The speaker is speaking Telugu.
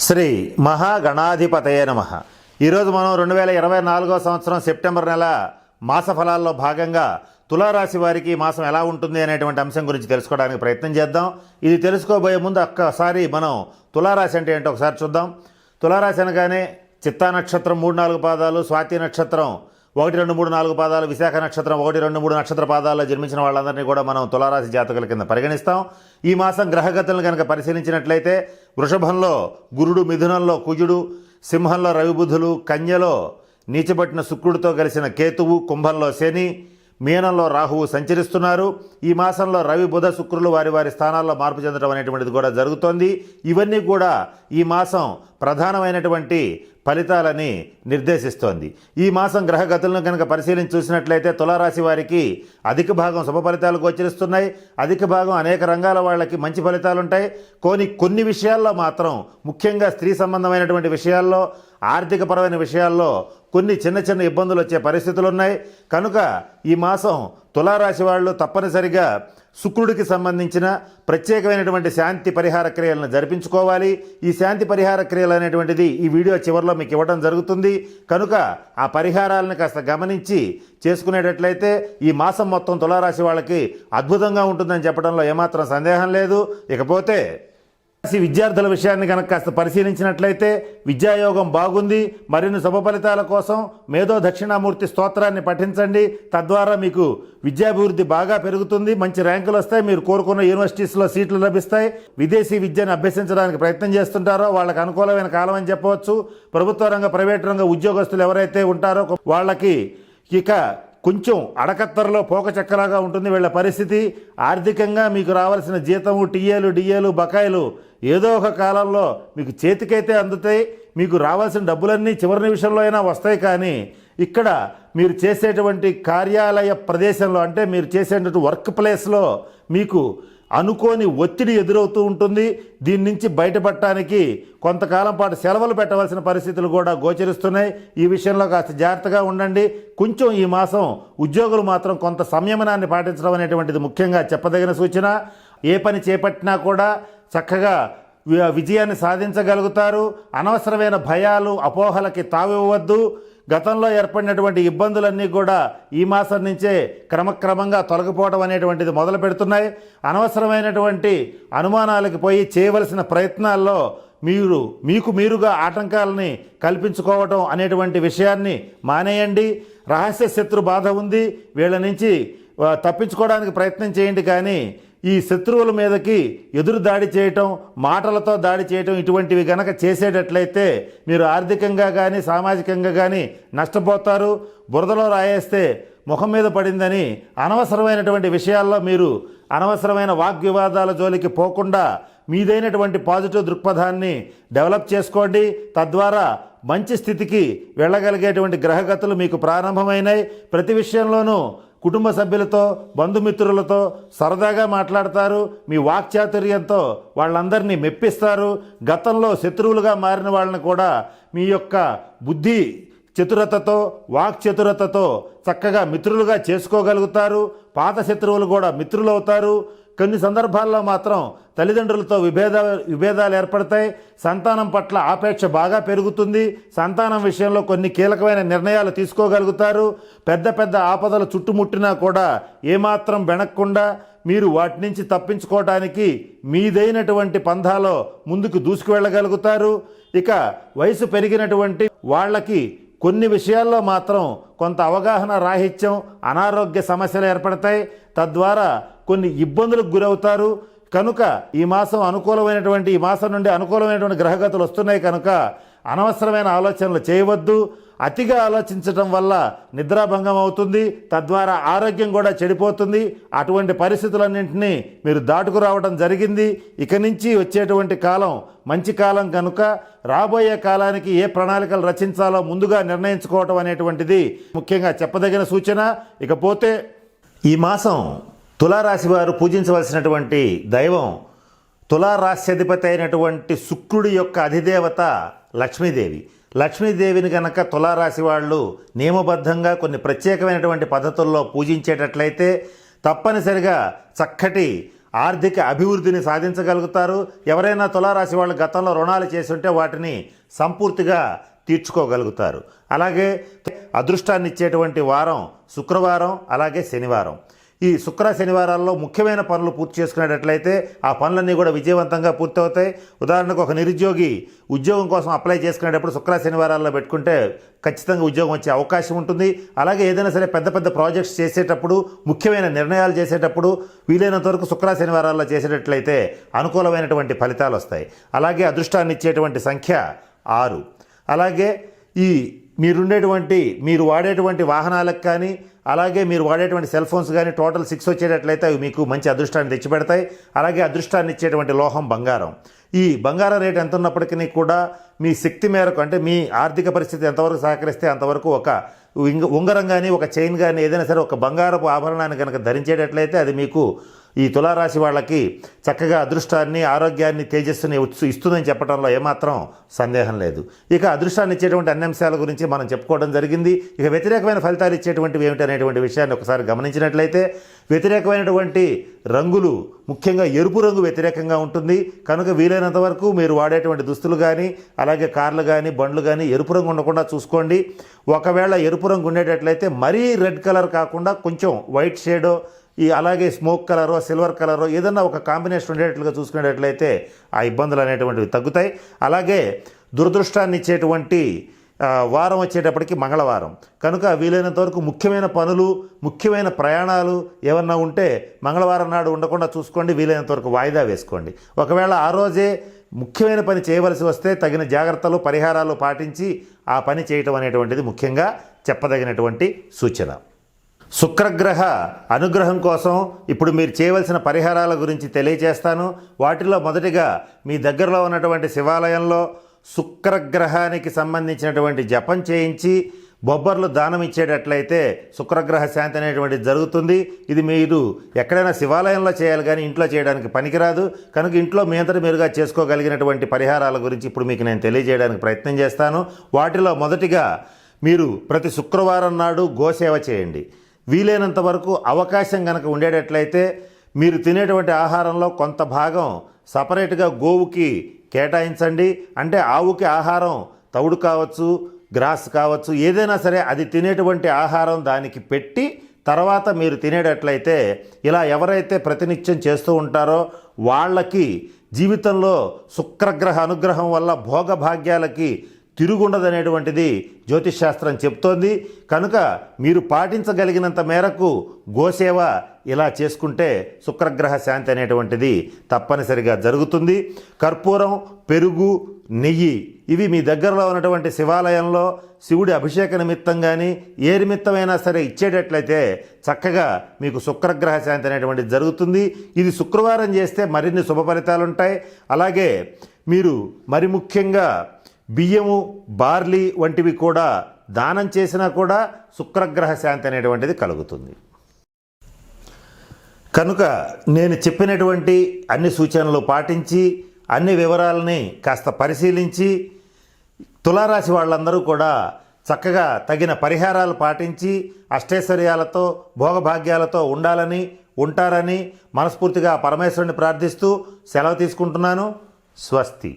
శ్రీ మహాగణాధిపతయే నమః. ఈరోజు మనం 2024 సంవత్సరం సెప్టెంబర్ నెల మాస ఫలాల్లో భాగంగా తులారాశి వారికి ఈ మాసం ఎలా ఉంటుంది అనేటువంటి అంశం గురించి తెలుసుకోవడానికి ప్రయత్నం చేద్దాం. ఇది తెలుసుకోబోయే ముందు ఒక్కసారి మనం తులారాశి అంటే ఏంటో ఒకసారి చూద్దాం. తులారాశి అనగానే చిత్తా నక్షత్రం 3-4 పాదాలు, స్వాతి నక్షత్రం 1-2-3-4 పాదాలు, విశాఖ నక్షత్రం 1-2-3 నక్షత్ర పాదాల్లో జన్మించిన వాళ్ళందరినీ కూడా మనం తులారాశి జాతకుల కింద పరిగణిస్తాం. ఈ మాసం గ్రహగతులను కనుక పరిశీలించినట్లయితే వృషభంలో గురుడు, మిథునంలో కుజుడు, సింహంలో రవి బుధులు, కన్యలో నీచబట్టిన శుక్రుడితో కలిసిన కేతువు, కుంభంలో శని, మీనంలో రాహువు సంచరిస్తున్నారు. ఈ మాసంలో రవి, బుధ, శుక్రులు వారి వారి స్థానాల్లో మార్పు చెందడం అనేటువంటిది కూడా జరుగుతోంది. ఇవన్నీ కూడా ఈ మాసం ప్రధానమైనటువంటి ఫలితాలని నిర్దేశిస్తోంది. ఈ మాసం గ్రహగతులను కనుక పరిశీలించి చూసినట్లయితే తులారాశి వారికి అధిక భాగం శుభ ఫలితాలు గోచరిస్తున్నాయి. అధిక భాగం అనేక రంగాల వాళ్ళకి మంచి ఫలితాలు ఉంటాయి. కొన్ని విషయాల్లో మాత్రం, ముఖ్యంగా స్త్రీ సంబంధమైనటువంటి విషయాల్లో, ఆర్థికపరమైన విషయాల్లో కొన్ని చిన్న చిన్న ఇబ్బందులు వచ్చే పరిస్థితులు ఉన్నాయి. కనుక ఈ మాసం తులారాశి వాళ్ళు తప్పనిసరిగా శుక్రుడికి సంబంధించిన ప్రత్యేకమైనటువంటి శాంతి పరిహార క్రియలను జరిపించుకోవాలి. ఈ శాంతి పరిహార క్రియలు అనేటువంటిది ఈ వీడియో చివరిలో మీకు ఇవ్వడం జరుగుతుంది. కనుక ఆ పరిహారాలను కాస్త గమనించి చేసుకునేటట్లయితే ఈ మాసం మొత్తం తులారాశి వాళ్ళకి అద్భుతంగా ఉంటుందని చెప్పడంలో ఏమాత్రం సందేహం లేదు. ఇకపోతే విద్యార్థుల విషయాన్ని కనుక కాస్త పరిశీలించినట్లయితే విద్యాయోగం బాగుంది. మరిన్ని శుభ ఫలితాల కోసం మేధో దక్షిణామూర్తి స్తోత్రాన్ని పఠించండి. తద్వారా మీకు విద్యాభివృద్ధి బాగా పెరుగుతుంది. మంచి ర్యాంకులు వస్తాయి. మీరు కోరుకున్న యూనివర్సిటీస్లో సీట్లు లభిస్తాయి. విదేశీ విద్యను అభ్యసించడానికి ప్రయత్నం చేస్తుంటారో వాళ్ళకి అనుకూలమైన కాలం అని చెప్పవచ్చు. ప్రభుత్వ రంగ, ప్రైవేట్ రంగ ఉద్యోగస్తులు ఎవరైతే ఉంటారో వాళ్ళకి ఇక కొంచెం అడకత్తరలో పోక చెక్కలాగా ఉంటుంది వీళ్ళ పరిస్థితి. ఆర్థికంగా మీకు రావాల్సిన జీతము, టీఏలు, డిఏలు, బకాయిలు ఏదో ఒక కాలంలో మీకు చేతికైతే అందుతాయి. మీకు రావాల్సిన డబ్బులన్నీ చివరి నిమిషంలో అయినా వస్తాయి. కానీ ఇక్కడ మీరు చేసేటువంటి కార్యాలయ ప్రదేశంలో, అంటే మీరు చేసేటువంటి వర్క్ ప్లేస్లో మీకు అనుకోని ఒత్తిడి ఎదురవుతూ ఉంటుంది. దీని నుంచి బయటపడటానికి కొంతకాలం పాటు సెలవులు పెట్టవలసిన పరిస్థితులు కూడా గోచరిస్తున్నాయి. ఈ విషయంలో కాస్త జాగ్రత్తగా ఉండండి. కొంచెం ఈ మాసం ఉద్యోగులు మాత్రం కొంత సంయమనాన్ని పాటించడం అనేటువంటిది ముఖ్యంగా చెప్పదగిన సూచన. ఏ పని చేపట్టినా కూడా చక్కగా విజయాన్ని సాధించగలుగుతారు. అనవసరమైన భయాలు, అపోహలకి తావివ్వద్దు. గతంలో ఏర్పడినటువంటి ఇబ్బందులన్నీ కూడా ఈ మాసం నుంచే క్రమక్రమంగా తొలగిపోవడం అనేటువంటిది మొదలు పెడుతున్నాయి. అనవసరమైనటువంటి అనుమానాలకు పోయి చేయవలసిన ప్రయత్నాల్లో మీకు మీరుగా ఆటంకాలని కల్పించుకోవటం అనేటువంటి విషయాన్ని మానేయండి. రహస్య శత్రు బాధ ఉంది, వీళ్ళ నుంచి తప్పించుకోవడానికి ప్రయత్నం చేయండి. కానీ ఈ శత్రువుల మీదకి ఎదురు దాడి చేయటం, మాటలతో దాడి చేయటం ఇటువంటివి గనక చేసేటట్లయితే మీరు ఆర్థికంగా కానీ సామాజికంగా కానీ నష్టపోతారు. బురదలో రాయేస్తే ముఖం మీద పడిందని అనవసరమైనటువంటి విషయాల్లో మీరు అనవసరమైన వాగ్వివాదాల జోలికి పోకుండా మీదైనటువంటి పాజిటివ్ దృక్పథాన్ని డెవలప్ చేసుకోండి. తద్వారా మంచి స్థితికి వెళ్ళగలిగేటువంటి గ్రహగతులు మీకు ప్రారంభమైనాయి. ప్రతి విషయంలోనూ కుటుంబ సభ్యులతో, బంధుమిత్రులతో సరదాగా మాట్లాడతారు. మీ వాక్చాతుర్యంతో వాళ్ళందరినీ మెప్పిస్తారు. గతంలో శత్రువులుగా మారిన వాళ్ళని కూడా మీ యొక్క బుద్ధి చతురతతో, వాక్ చతురతతో చక్కగా మిత్రులుగా చేసుకోగలుగుతారు. పాత శత్రువులు కూడా మిత్రులు అవుతారు. కొన్ని సందర్భాల్లో మాత్రం తల్లిదండ్రులతో విభేదాలు ఏర్పడతాయి. సంతానం పట్ల ఆపేక్ష బాగా పెరుగుతుంది. సంతానం విషయంలో కొన్ని కీలకమైన నిర్ణయాలు తీసుకోగలుగుతారు. పెద్ద పెద్ద ఆపదలు చుట్టుముట్టినా కూడా ఏమాత్రం బెనక్కుండా మీరు వాటి నుంచి తప్పించుకోవడానికి మీదైనటువంటి పంథాలో ముందుకు దూసుకువెళ్ళగలుగుతారు. ఇక వయసు పెరిగినటువంటి వాళ్ళకి కొన్ని విషయాల్లో మాత్రం కొంత అవగాహన రాహిత్యం, అనారోగ్య సమస్యలు ఏర్పడతాయి. తద్వారా కొన్ని ఇబ్బందులకు గురవుతారు. కనుక ఈ మాసం ఈ మాసం నుండి అనుకూలమైనటువంటి గ్రహగతులు వస్తున్నాయి. కనుక అనవసరమైన ఆలోచనలు చేయవద్దు. అతిగా ఆలోచించడం వల్ల నిద్రాభంగం అవుతుంది. తద్వారా ఆరోగ్యం కూడా చెడిపోతుంది. అటువంటి పరిస్థితులన్నింటినీ మీరు దాటుకురావడం జరిగింది. ఇక నుంచి వచ్చేటువంటి కాలం మంచి కాలం కనుక రాబోయే కాలానికి ఏ ప్రణాళికలు రచించాలో ముందుగా నిర్ణయించుకోవటం అనేటువంటిది ముఖ్యంగా చెప్పదగిన సూచన. ఇకపోతే ఈ మాసం తులారాశి వారు పూజించవలసినటువంటి దైవం తులారాశ్యాధిపతి అయినటువంటి శుక్రుడి యొక్క అధిదేవత లక్ష్మీదేవి. లక్ష్మీదేవిని కనుక తులారాశి వాళ్ళు నియమబద్ధంగా కొన్ని ప్రత్యేకమైనటువంటి పద్ధతుల్లో పూజించేటట్లయితే తప్పనిసరిగా చక్కటి ఆర్థిక అభివృద్ధిని సాధించగలుగుతారు. ఎవరైనా తులారాశి వాళ్ళు గతంలో రుణాలు చేస్తుంటే వాటిని సంపూర్తిగా తీర్చుకోగలుగుతారు. అలాగే అదృష్టాన్ని ఇచ్చేటువంటి వారం శుక్రవారం, అలాగే శనివారం. ఈ శుక్ర శనివారాల్లో ముఖ్యమైన పనులు పూర్తి చేసుకునేటట్లయితే ఆ పనులన్నీ కూడా విజయవంతంగా పూర్తవుతాయి. ఉదాహరణకు ఒక నిరుద్యోగి ఉద్యోగం కోసం అప్లై చేసుకునేటప్పుడు శుక్ర శనివారాల్లో పెట్టుకుంటే ఖచ్చితంగా ఉద్యోగం వచ్చే అవకాశం ఉంటుంది. అలాగే ఏదైనా సరే పెద్ద పెద్ద ప్రాజెక్ట్స్ చేసేటప్పుడు, ముఖ్యమైన నిర్ణయాలు చేసేటప్పుడు వీలైనంత వరకు శుక్ర శనివారాల్లో చేసేటట్లయితే అనుకూలమైనటువంటి ఫలితాలు వస్తాయి. అలాగే అదృష్టాన్ని ఇచ్చేటువంటి సంఖ్య 6. అలాగే మీరు వాడేటువంటి వాహనాలకు కానీ, అలాగే మీరు వాడేటువంటి సెల్ ఫోన్స్ కానీ టోటల్ 6 వచ్చేటట్లయితే అవి మీకు మంచి అదృష్టాన్ని తెచ్చిపెడతాయి. అలాగే అదృష్టాన్ని ఇచ్చేటువంటి లోహం బంగారం. ఈ బంగారం రేటు ఎంత ఉన్నప్పటికీ కూడా మీ శక్తి మేరకు, అంటే మీ ఆర్థిక పరిస్థితి ఎంతవరకు సహకరిస్తే అంతవరకు ఒక ఉంగరం కానీ, ఒక చైన్ కానీ, ఏదైనా సరే ఒక బంగారపు ఆభరణాన్ని కనుక ధరించేటట్లయితే అది మీకు ఈ తులారాశి వాళ్ళకి చక్కగా అదృష్టాన్ని, ఆరోగ్యాన్ని, తేజస్సుని ఇస్తుందని చెప్పడంలో ఏమాత్రం సందేహం లేదు. ఇక అదృష్టాన్ని ఇచ్చేటువంటి అన్ని అంశాల గురించి మనం చెప్పుకోవడం జరిగింది. ఇక వ్యతిరేకమైన ఫలితాలు ఇచ్చేటువంటివి ఏమిటనేటువంటి విషయాన్ని ఒకసారి గమనించినట్లయితే, వ్యతిరేకమైనటువంటి రంగులు ముఖ్యంగా ఎరుపు రంగు వ్యతిరేకంగా ఉంటుంది. కనుక వీలైనంత వరకు మీరు వాడేటువంటి దుస్తులు కానీ, అలాగే కార్లు కానీ, బండ్లు కానీ ఎరుపు రంగు ఉండకుండా చూసుకోండి. ఒకవేళ ఎరుపు రంగు ఉండేటట్లయితే మరీ రెడ్ కలర్ కాకుండా కొంచెం వైట్ షేడో, అలాగే స్మోక్ కలరో, సిల్వర్ కలరో ఏదన్నా ఒక కాంబినేషన్ ఉండేటట్లుగా చూసుకునేటట్లయితే ఆ ఇబ్బందులు అనేటువంటివి తగ్గుతాయి. అలాగే దురదృష్టాన్ని ఇచ్చేటువంటి వారం వచ్చేటప్పటికి మంగళవారం. కనుక వీలైనంత వరకు ముఖ్యమైన పనులు, ముఖ్యమైన ప్రయాణాలు ఏమన్నా ఉంటే మంగళవారం నాడు ఉండకుండా చూసుకోండి. వీలైనంత వరకు వాయిదా వేసుకోండి. ఒకవేళ ఆ రోజే ముఖ్యమైన పని చేయవలసి వస్తే తగిన జాగ్రత్తలు, పరిహారాలు పాటించి ఆ పని చేయటం అనేటువంటిది ముఖ్యంగా చెప్పదగినటువంటి సూచన. శుక్రగ్రహ అనుగ్రహం కోసం ఇప్పుడు మీరు చేయవలసిన పరిహారాల గురించి తెలియజేస్తాను. వాటిలో మొదటిగా మీ దగ్గరలో ఉన్నటువంటి శివాలయంలో శుక్రగ్రహానికి సంబంధించినటువంటి జపం చేయించి బొబ్బర్లు దానం ఇచ్చేటట్లయితే శుక్రగ్రహ శాంతి అనేటువంటిది జరుగుతుంది. ఇది మీరు ఎక్కడైనా శివాలయంలో చేయాలి కానీ ఇంట్లో చేయడానికి పనికిరాదు. కనుక ఇంట్లో మీ అంతటి మీరుగా చేసుకోగలిగినటువంటి పరిహారాల గురించి ఇప్పుడు మీకు నేను తెలియజేయడానికి ప్రయత్నం చేస్తాను. వాటిలో మొదటిగా మీరు ప్రతి శుక్రవారం నాడు గోసేవ చేయండి. వీలైనంత వరకు అవకాశం కనుక ఉండేటట్లయితే మీరు తినేటువంటి ఆహారంలో కొంత భాగం సపరేట్గా గోవుకి కేటాయించండి. అంటే ఆవుకి ఆహారం తవుడు కావచ్చు, గ్రాస్ కావచ్చు, ఏదైనా సరే అది తినేటువంటి ఆహారం దానికి పెట్టి తర్వాత మీరు తినేటట్లయితే ఇలా ఎవరైతే ప్రతినిత్యం చేస్తూ ఉంటారో వాళ్ళకి జీవితంలో శుక్రగ్రహ అనుగ్రహం వల్ల భోగభాగ్యాలకి తిరుగుండదనేటువంటిది జ్యోతిష్శాస్త్రం చెప్తోంది. కనుక మీరు పాటించగలిగినంత మేరకు గోసేవ ఇలా చేసుకుంటే శుక్రగ్రహ శాంతి అనేటువంటిది తప్పనిసరిగా జరుగుతుంది. కర్పూరం, పెరుగు, నెయ్యి ఇవి మీ దగ్గరలో ఉన్నటువంటి శివాలయంలో శివుడి అభిషేక నిమిత్తం కానీ ఏ నిమిత్తమైనా సరే ఇచ్చేటట్లయితే చక్కగా మీకు శుక్రగ్రహ శాంతి అనేటువంటిది జరుగుతుంది. ఇది శుక్రవారం చేస్తే మరిన్ని శుభ ఫలితాలు ఉంటాయి. అలాగే మీరు మరి ముఖ్యంగా బియ్యము, బార్లీ వంటివి కూడా దానం చేసినా కూడా శుక్రగ్రహ శాంతి అనేటువంటిది కలుగుతుంది. కనుక నేను చెప్పినటువంటి అన్ని సూచనలు పాటించి అన్ని వివరాలని కాస్త పరిశీలించి తులారాశి వాళ్ళందరూ కూడా చక్కగా తగిన పరిహారాలు పాటించి అష్టైశ్వర్యాలతో, భోగభాగ్యాలతో ఉంటారని మనస్ఫూర్తిగా పరమేశ్వరుని ప్రార్థిస్తూ సెలవు తీసుకుంటున్నాను. స్వస్తి.